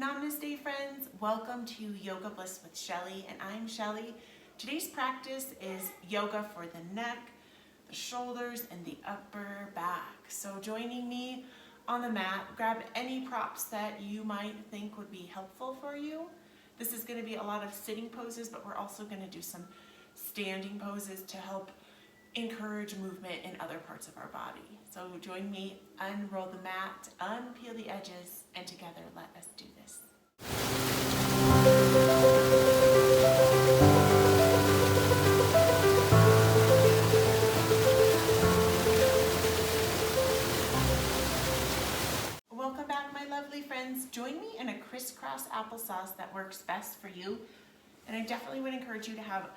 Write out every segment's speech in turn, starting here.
Namaste friends, welcome to Yoga Bliss with Shelly, and I'm Shelly. Today's practice is yoga for the neck, the shoulders, and the upper back. So joining me on the mat, grab any props that you might think would be helpful for you. This is going to be a lot of sitting poses, but we're also going to do some standing poses to help encourage movement in other parts of our body. So join me, unroll the mat, unpeel the edges, and together let us do this. Welcome back, my lovely friends. Join me in a crisscross applesauce that works best for you. And I definitely would encourage you to have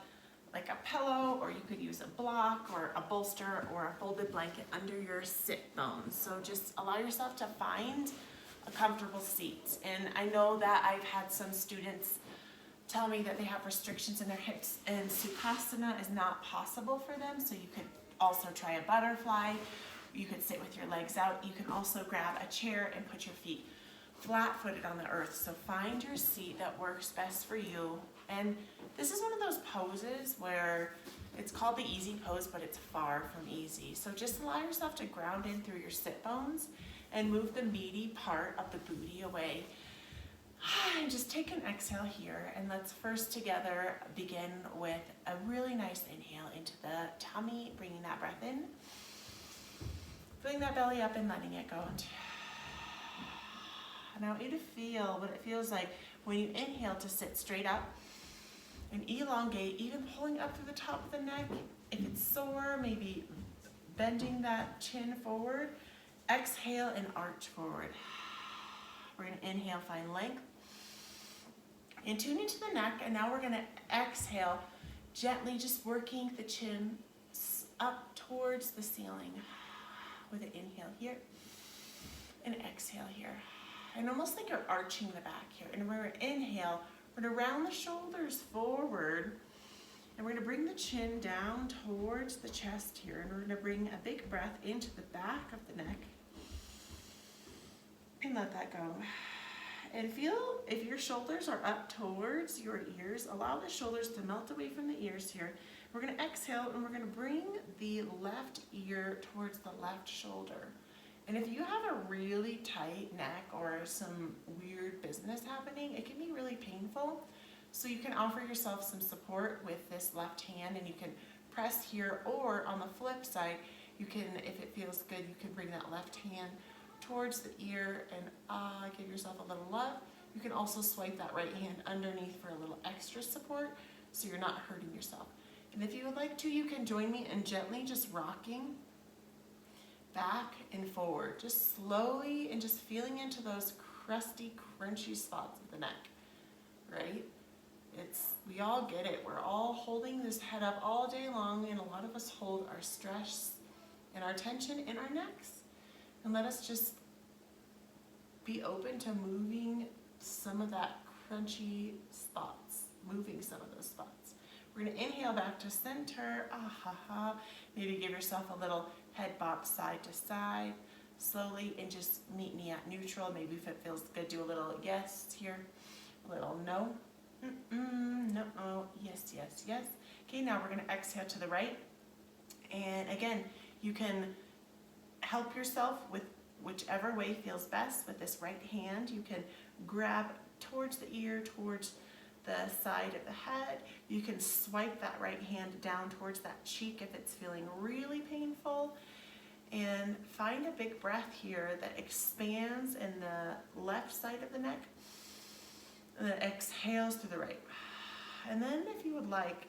like a pillow, or you could use a block or a bolster or a folded blanket under your sit bones. So just allow yourself to find a comfortable seat. And I know that I've had some students tell me that they have restrictions in their hips and Sukhasana is not possible for them. So you could also try a butterfly. You could sit with your legs out. You can also grab a chair and put your feet flat-footed on the earth. So find your seat that works best for you. And this is one of those poses where it's called the easy pose, but it's far from easy. So just allow yourself to ground in through your sit bones and move the meaty part of the booty away. And just take an exhale here, and let's first together begin with a really nice inhale into the tummy, bringing that breath in, filling that belly up and letting it go. Now I want you to feel what it feels like when you inhale to sit straight up and elongate, even pulling up through the top of the neck. If it's sore, maybe bending that chin forward. Exhale and arch forward. We're going to inhale, find length. And tune into the neck, and now we're going to exhale, gently just working the chin up towards the ceiling with an inhale here and exhale here. And almost like you're arching the back here. And we're going to inhale, we're going to round the shoulders forward, and we're going to bring the chin down towards the chest here. And we're going to bring a big breath into the back of the neck and let that go. And feel if your shoulders are up towards your ears, allow the shoulders to melt away from the ears here. We're going to exhale, and we're going to bring the left ear towards the left shoulder. And if you have a really tight neck or some weird business happening, it can be really painful. So you can offer yourself some support with this left hand, and you can press here, or on the flip side, you can, if it feels good, you can bring that left hand towards the ear and give yourself a little love. You can also swipe that right hand underneath for a little extra support so you're not hurting yourself. And if you would like to, you can join me in gently just rocking back and forward, just slowly, and just feeling into those crusty, crunchy spots of the neck, right? We all get it. We're all holding this head up all day long, and a lot of us hold our stress and our tension in our necks. And let us just be open to moving some of that crunchy spots, moving some of those spots. We're going to inhale back to center. Maybe give yourself a little head bop side to side, slowly, and just meet me at neutral. Maybe if it feels good, do a little yes here, a little no, no, yes, yes, yes. Okay, now we're going to exhale to the right. And again, you can help yourself with whichever way feels best. With this right hand, you can grab towards the ear, towards the side of the head. You can swipe that right hand down towards that cheek if it's feeling really painful. And find a big breath here that expands in the left side of the neck and then exhales to the right. And then if you would like,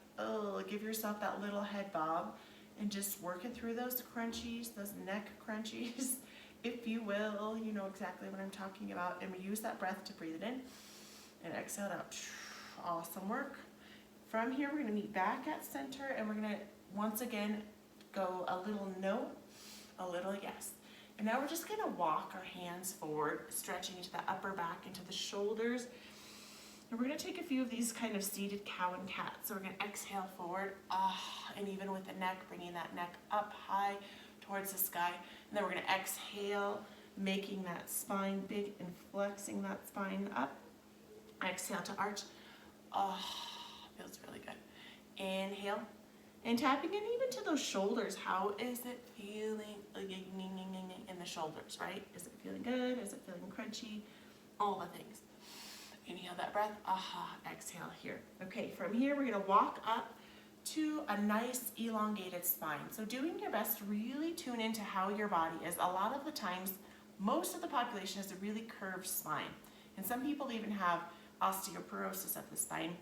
give yourself that little head bob and just working through those crunchies, those neck crunchies, if you will. You know exactly what I'm talking about. And we use that breath to breathe it in and exhale it out. Awesome work. From here, we're going to meet back at center, and we're going to once again go a little no, a little yes. And now we're just going to walk our hands forward, stretching into the upper back, into the shoulders. And we're going to take a few of these kind of seated cow and cat. So we're going to exhale forward, and even with the neck, bringing that neck up high towards the sky. And then we're going to exhale, making that spine big and flexing that spine up. Exhale to arch. Oh, feels really good. Inhale. And tapping in even to those shoulders. How is it feeling in the shoulders, right? Is it feeling good? Is it feeling crunchy? All the things. Inhale that breath. Aha. Exhale here. Okay, from here we're going to walk up to a nice elongated spine. So doing your best to really tune into how your body is. A lot of the times, most of the population has a really curved spine. And some people even have osteoporosis of the spine,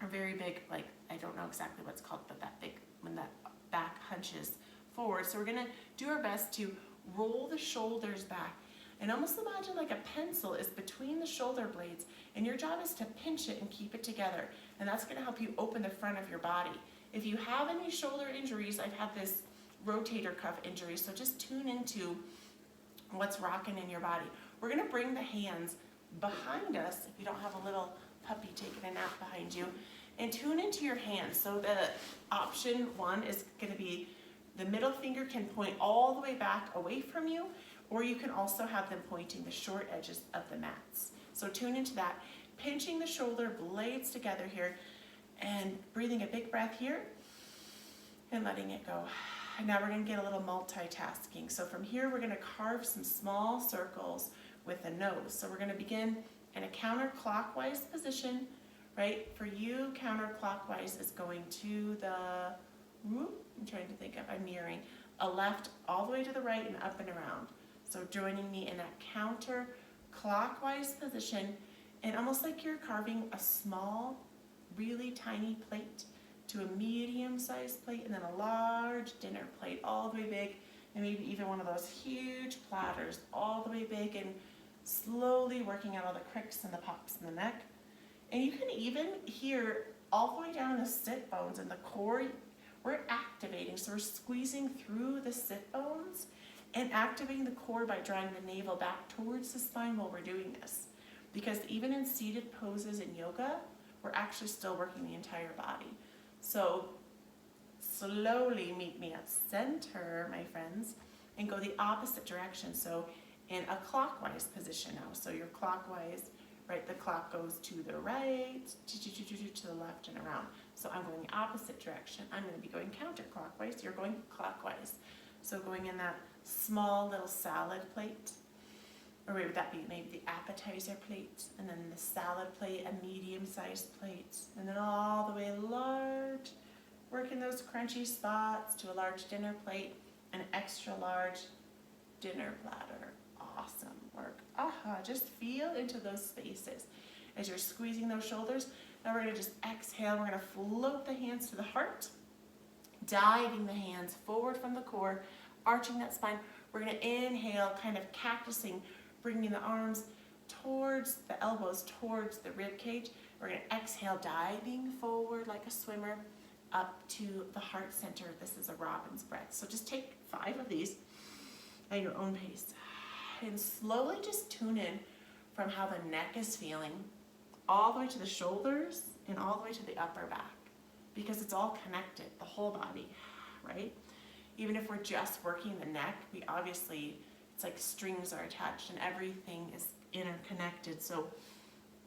or very big, like, I don't know exactly what it's called, but that big, when that back hunches forward. So we're gonna do our best to roll the shoulders back and almost imagine like a pencil is between the shoulder blades, and your job is to pinch it and keep it together. And that's gonna help you open the front of your body. If you have any shoulder injuries, I've had this rotator cuff injury, so just tune into what's rocking in your body. We're gonna bring the hands behind us, if you don't have a little puppy taking a nap behind you, and tune into your hands. So the option one is gonna be the middle finger can point all the way back away from you, or you can also have them pointing the short edges of the mats. So tune into that, pinching the shoulder blades together here, and breathing a big breath here, and letting it go. And now we're gonna get a little multitasking. So from here, we're gonna carve some small circles with the nose. So we're gonna begin in a counterclockwise position, right? For you, counterclockwise is going to the, I'm trying to think of, I'm mirroring, a left all the way to the right and up and around. So joining me in that counterclockwise position, and almost like you're carving a small, really tiny plate to a medium-sized plate, and then a large dinner plate all the way big, and maybe even one of those huge platters all the way big, and slowly working out all the cricks and the pops in the neck. And you can even hear all the way down the sit bones and the core, we're activating. So we're squeezing through the sit bones and activating the core by drawing the navel back towards the spine while we're doing this. Because even in seated poses in yoga, we're actually still working the entire body. So slowly meet me at center, my friends, and go the opposite direction. So in a clockwise position now. So you're clockwise, right? The clock goes to the right, to the left and around. So I'm going the opposite direction. I'm going to be going counterclockwise. You're going clockwise. So going in that small little salad plate, or would that be maybe the appetizer plate, and then the salad plate, a medium-sized plate, and then all the way large, working those crunchy spots to a large dinner plate, an extra large dinner platter. Awesome work. Aha, just feel into those spaces as you're squeezing those shoulders. Now we're gonna just exhale. We're gonna float the hands to the heart, diving the hands forward from the core, arching that spine. We're gonna inhale, kind of cactusing, bringing the arms towards the elbows, towards the rib cage. We're gonna exhale, diving forward like a swimmer up to the heart center. This is a robin's breath. So just take 5 of these at your own pace. And slowly just tune in from how the neck is feeling all the way to the shoulders and all the way to the upper back, because it's all connected, the whole body, right? Even if we're just working the neck, we obviously, it's like strings are attached and everything is interconnected. So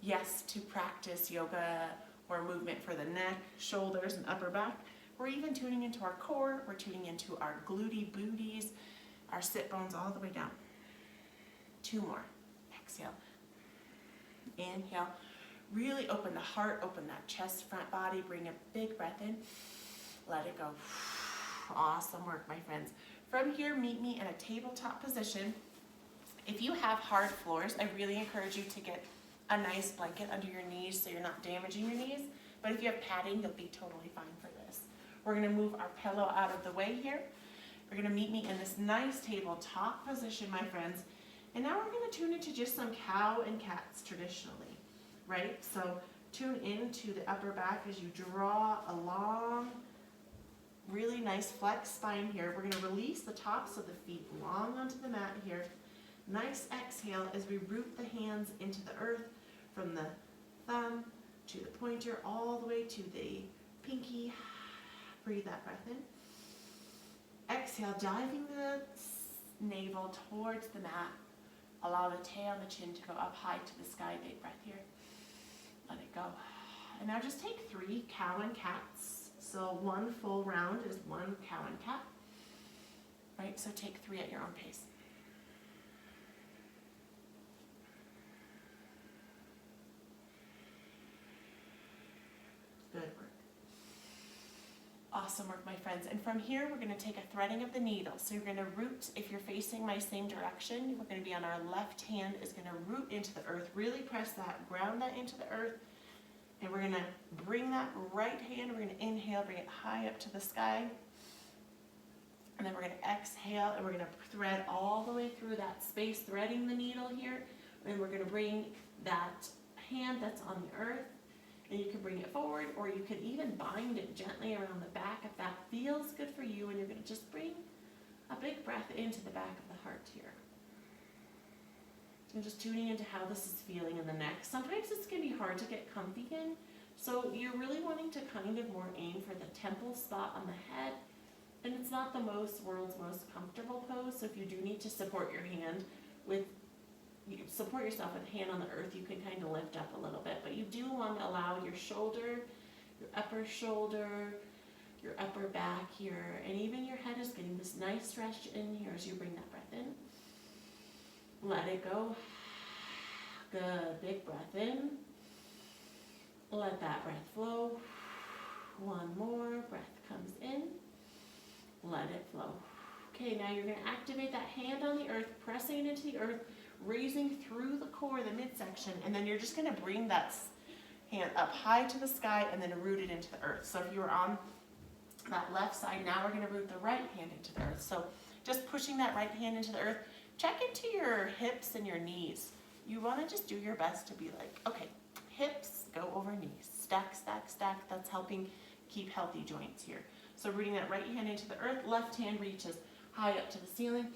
yes, to practice yoga or movement for the neck, shoulders, and upper back, we're even tuning into our core, we're tuning into our glutey booties, our sit bones all the way down. 2 more. Exhale. Inhale. Really open the heart, open that chest, front body. Bring a big breath in. Let it go. Awesome work, my friends. From here, meet me in a tabletop position. If you have hard floors, I really encourage you to get a nice blanket under your knees so you're not damaging your knees. But if you have padding, you'll be totally fine for this. We're going to move our pillow out of the way here. We're going to meet me in this nice tabletop position, my friends. And now we're going to tune into just some cow and cats traditionally, right? So tune into the upper back as you draw a long, really nice flex spine here. We're going to release the tops of the feet long onto the mat here. Nice exhale as we root the hands into the earth from the thumb to the pointer all the way to the pinky. Breathe that breath in. Exhale, diving the navel towards the mat. Allow the tail and the chin to go up high to the sky. Big breath here. Let it go. And now just take 3 cow and cats. So 1 full round is 1 cow and cat. Right, so take 3 at your own pace. Good work. Awesome work, my friends. And from here, we're going to take a threading of the needle. So you're going to root, if you're facing my same direction, we're going to be on our left hand is going to root into the earth. Really press that, ground that into the earth. And we're going to bring that right hand, we're going to inhale, bring it high up to the sky. And then we're going to exhale, and we're going to thread all the way through that space, threading the needle here. And we're going to bring that hand that's on the earth, and you can bring it forward, or you can even bind it gently around the back if that feels good for you. And you're going to just bring a big breath into the back of the heart here. And just tuning into how this is feeling in the neck. Sometimes it's going to be hard to get comfy in, so you're really wanting to kind of more aim for the temple spot on the head. And it's not the world's most comfortable pose, so if you do need to support your hand with, support yourself with hand on the earth, you can kind of lift up a little bit. But you do want to allow your shoulder, your upper shoulder, your upper back here, and even your head is getting this nice stretch in here as you bring that breath in. Let it go. Good, big breath in. Let that breath flow. 1 more, breath comes in. Let it flow. Okay, now you're going to activate that hand on the earth, pressing it into the earth, raising through the core, the midsection, and then you're just going to bring that hand up high to the sky and then root it into the earth. So if you were on that left side, now we're going to root the right hand into the earth. So just pushing that right hand into the earth. Check into your hips and your knees. You want to just do your best to be like, okay, hips go over knees. Stack, stack, stack. That's helping keep healthy joints here. So rooting that right hand into the earth, left hand reaches high up to the ceiling.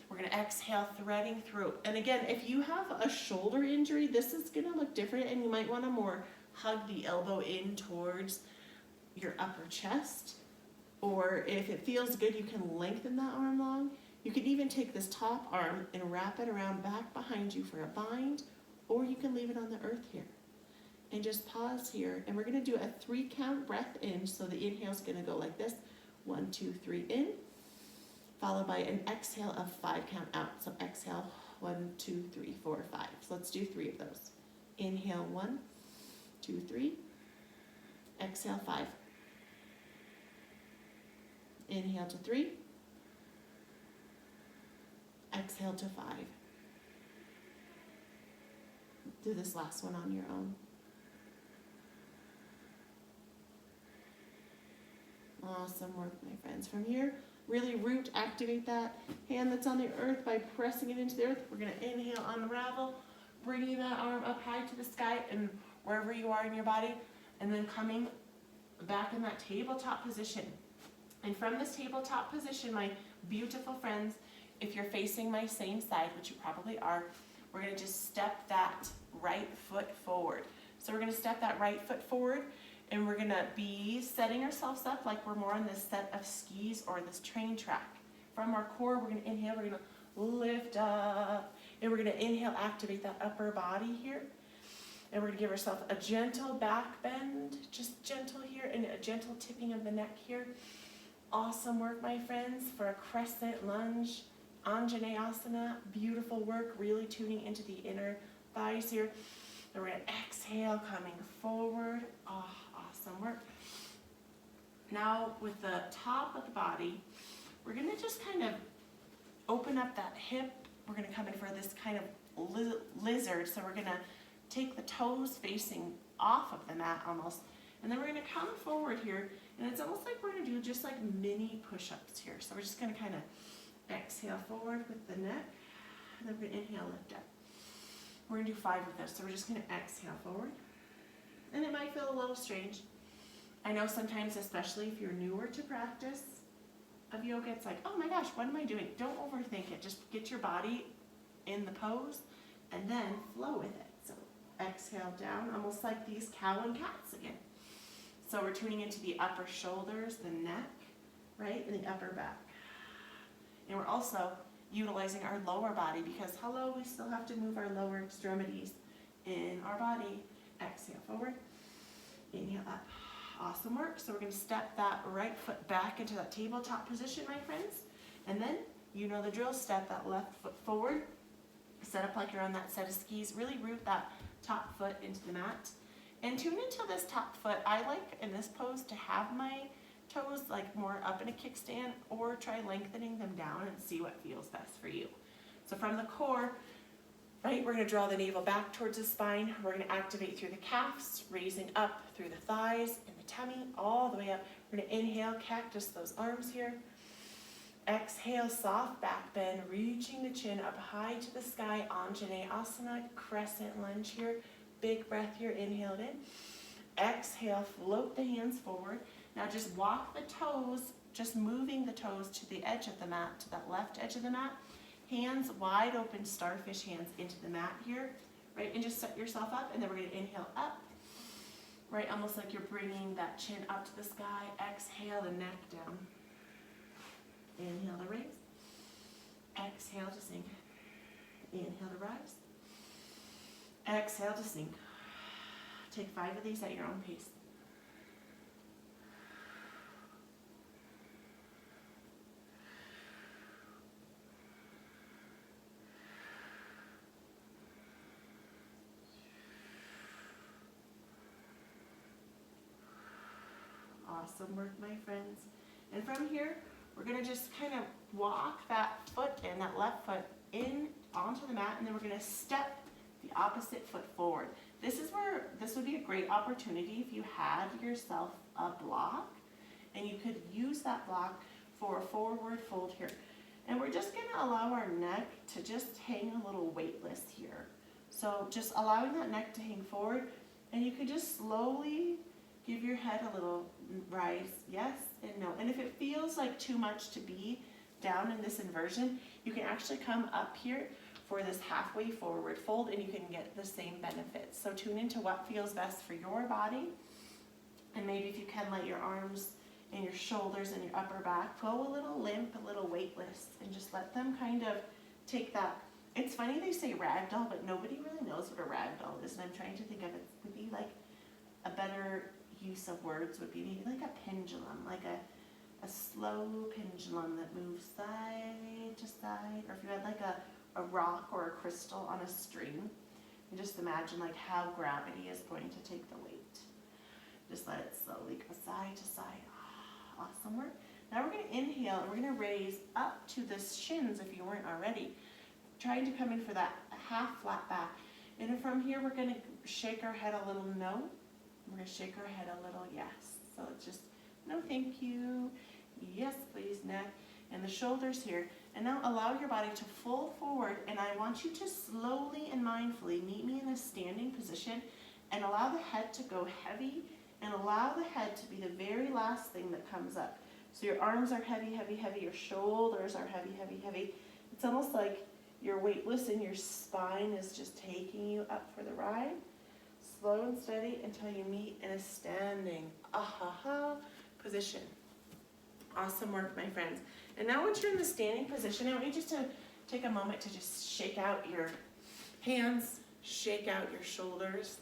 We're going to exhale, threading through. And again, if you have a shoulder injury, this is going to look different, and you might want to more hug the elbow in towards your upper chest. Or if it feels good, you can lengthen that arm long. You can even take this top arm and wrap it around back behind you for a bind, or you can leave it on the earth here. And just pause here, and we're going to do a 3 count breath in. So the inhale is going to go like this: 1, 2, 3 in, followed by an exhale of 5 count out. So exhale 1, 2, 3, 4, 5. So let's do 3 of those. Inhale 1, 2, 3. Exhale 5. Inhale to 3. Exhale to 5. Do this last one on your own. Awesome work, my friends. From here, really root, activate that hand that's on the earth by pressing it into the earth. We're going to inhale, unravel, bringing that arm up high to the sky and wherever you are in your body, and then coming back in that tabletop position. And from this tabletop position, my beautiful friends, if you're facing my same side, which you probably are, we're going to just step that right foot forward. So we're going to step that right foot forward, and we're going to be setting ourselves up like we're more on this set of skis or this train track. From our core, we're going to inhale, we're going to lift up, and we're going to inhale, activate that upper body here. And we're going to give ourselves a gentle back bend, just gentle here, and a gentle tipping of the neck here. Awesome work, my friends, for a crescent lunge, Anjaneyasana. Beautiful work, really tuning into the inner thighs here. And we're going to exhale, coming forward. Oh, awesome work. Now, with the top of the body, we're going to just kind of open up that hip. We're going to come in for this kind of lizard. So we're going to take the toes facing off of the mat almost. And then we're going to come forward here. And it's almost like we're going to do just like mini push-ups here. So we're just going to kind of exhale forward with the neck. And then we're going to inhale, lift up. We're going to do 5 with this. So we're just going to exhale forward. And it might feel a little strange. I know sometimes, especially if you're newer to practice of yoga, it's like, oh my gosh, what am I doing? Don't overthink it. Just get your body in the pose and then flow with it. So exhale down, almost like these cow and cats again. So we're tuning into the upper shoulders, the neck, right, and the upper back. And we're also utilizing our lower body because, hello, we still have to move our lower extremities in our body. Exhale. exhale forward, inhale up. Awesome work. So we're going to step that right foot back into that tabletop position, my friends. And then, you know the drill, step that left foot forward, set up like you're on that set of skis, really root that top foot into the mat. And tune into this top foot. I like in this pose to have my toes like more up in a kickstand, or try lengthening them down and see what feels best for you. So from the core, right, we're going to draw the navel back towards the spine. We're going to activate through the calves, raising up through the thighs and the tummy, all the way up. We're going to inhale, cactus those arms here. Exhale, soft back bend, reaching the chin up high to the sky, Anjaneyasana, crescent lunge here. Big breath here, inhale it in. Exhale, float the hands forward. Now just walk the toes, just moving the toes to the edge of the mat, to that left edge of the mat. Hands wide open, starfish hands into the mat here, right? And just set yourself up, and then we're going to inhale up, right? Almost like you're bringing that chin up to the sky. Exhale, the neck down. Inhale to raise. Exhale to sink. Inhale to rise. Exhale to sink. Take 5 of these at your own pace. Awesome work, my friends. And from here, we're going to just kind of walk that foot in, that left foot in onto the mat, and then we're going to step the opposite foot forward. This is where this would be a great opportunity if you had yourself a block, and you could use that block for a forward fold here. And we're just going to allow our neck to just hang a little weightless here. So just allowing that neck to hang forward, and you could just slowly give your head a little rise, yes and no. And if it feels like too much to be down in this inversion, you can actually come up here for this halfway forward fold, and you can get the same benefits. So tune into what feels best for your body. And maybe if you can, let your arms and your shoulders and your upper back go a little limp, a little weightless, and just let them kind of take that. It's funny they say ragdoll, but nobody really knows what a ragdoll is. And I'm trying to think of it would be like a better use of words would be maybe like a pendulum, like a slow pendulum that moves side to side. Or if you had like a rock or a crystal on a string, and just imagine like how gravity is going to take the weight. Just let it slowly go side to side. Awesome work. Now we're going to inhale, and we're going to raise up to the shins if you weren't already. Trying to come in for that half flat back. And then from here, we're going to shake our head a little no. We're going to shake our head a little yes. So it's just no thank you, yes please, neck, and the shoulders here. And now allow your body to fold forward, and I want you to slowly and mindfully meet me in a standing position and allow the head to go heavy, and allow the head to be the very last thing that comes up. So your arms are heavy, heavy, heavy, your shoulders are heavy, heavy, heavy. It's almost like you're weightless and your spine is just taking you up for the ride. Slow and steady until you meet in a standing position. Awesome work, my friends. And now once you're in the standing position, I want you just to take a moment to just shake out your hands, shake out your shoulders,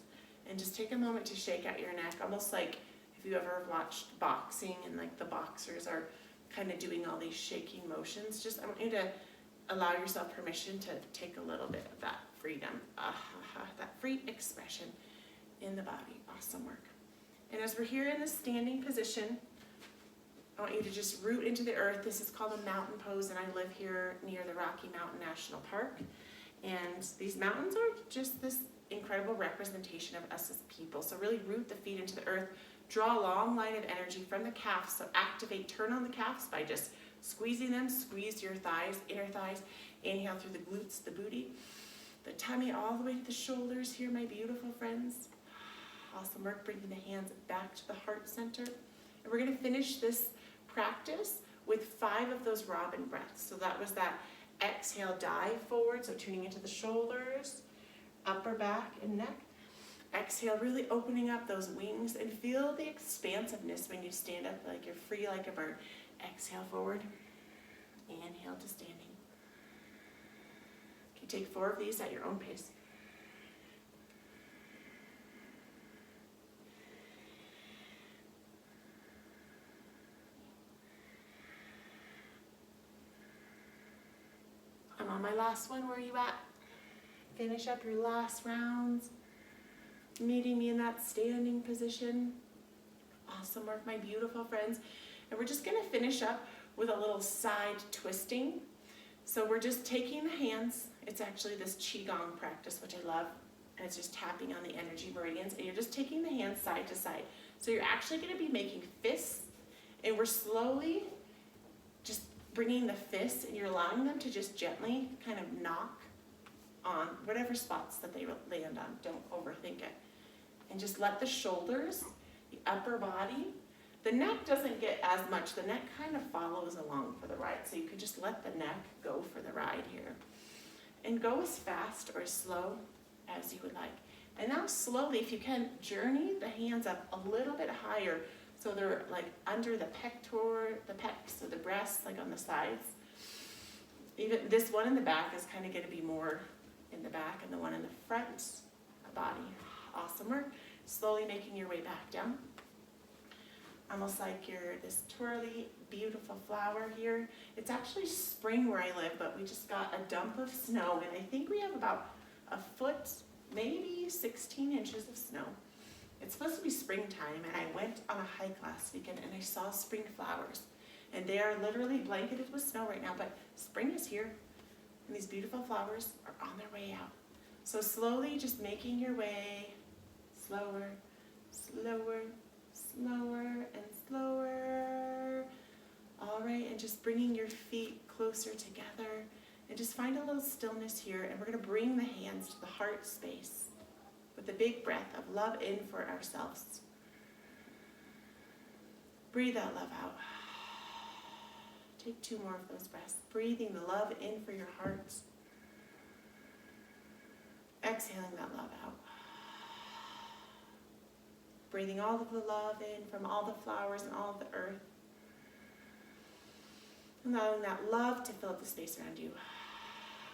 and just take a moment to shake out your neck, almost like if you ever watched boxing and like the boxers are kind of doing all these shaking motions. Just I want you to allow yourself permission to take a little bit of that freedom, that free expression in the body. Awesome work. And as we're here in the standing position, I want you to just root into the earth. This is called a mountain pose, and I live here near the Rocky Mountain National Park. And these mountains are just this incredible representation of us as people. So really root the feet into the earth. Draw a long line of energy from the calves. So activate, turn on the calves by just squeezing them. Squeeze your thighs, inner thighs. Inhale through the glutes, the booty, the tummy, all the way to the shoulders here, my beautiful friends. Awesome work, bringing the hands back to the heart center. And we're going to finish this practice with 5 of those robin breaths. So that was that exhale, dive forward, so tuning into the shoulders, upper back and neck. Exhale, really opening up those wings, and feel the expansiveness when you stand up like you're free like a bird. Exhale forward, inhale to standing. You take 4 of these at your own pace. On my last one, where are you at? Finish up your last rounds. Meeting me in that standing position. Awesome work, my beautiful friends. And we're just gonna finish up with a little side twisting. So we're just taking the hands. It's actually this Qigong practice, which I love. And it's just tapping on the energy meridians. And you're just taking the hands side to side. So you're actually gonna be making fists. And we're slowly just bringing the fists, and you're allowing them to just gently kind of knock on whatever spots that they land on. Don't overthink it. And just let the shoulders, the upper body, the neck doesn't get as much. The neck kind of follows along for the ride. So you could just let the neck go for the ride here. And go as fast or as slow as you would like. And now slowly, if you can, journey the hands up a little bit higher so they're like under the pecs or the breasts, like on the sides. Even this one in the back is kind of going to be more in the back, and the one in the front body. Awesome work. Slowly making your way back down. Almost like you're this twirly, beautiful flower here. It's actually spring where I live, but we just got a dump of snow, and I think we have about a foot, maybe 16 inches of snow. It's supposed to be springtime, and I went on a hike last weekend, and I saw spring flowers. And they are literally blanketed with snow right now, but spring is here, and these beautiful flowers are on their way out. So slowly just making your way, slower, slower, slower, and slower. All right, and just bringing your feet closer together, and just find a little stillness here, and we're gonna bring the hands to the heart space with a big breath of love in for ourselves. Breathe that love out. Take 2 more of those breaths. Breathing the love in for your heart. Exhaling that love out. Breathing all of the love in from all the flowers and all of the earth. Allowing that love to fill up the space around you.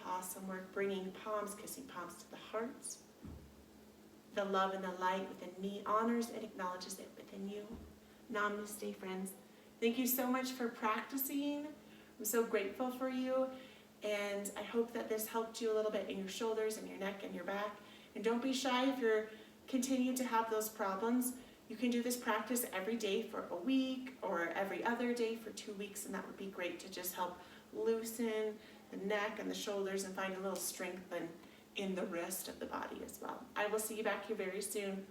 Awesome work. Bringing palms, kissing palms to the heart. The love and the light within me honors and acknowledges it within you. Namaste, friends. Thank you so much for practicing. I'm so grateful for you. And I hope that this helped you a little bit in your shoulders and your neck and your back. And don't be shy if you're continuing to have those problems. You can do this practice every day for a week or every other day for 2 weeks. And that would be great to just help loosen the neck and the shoulders and find a little strength in the rest of the body as well. I will see you back here very soon.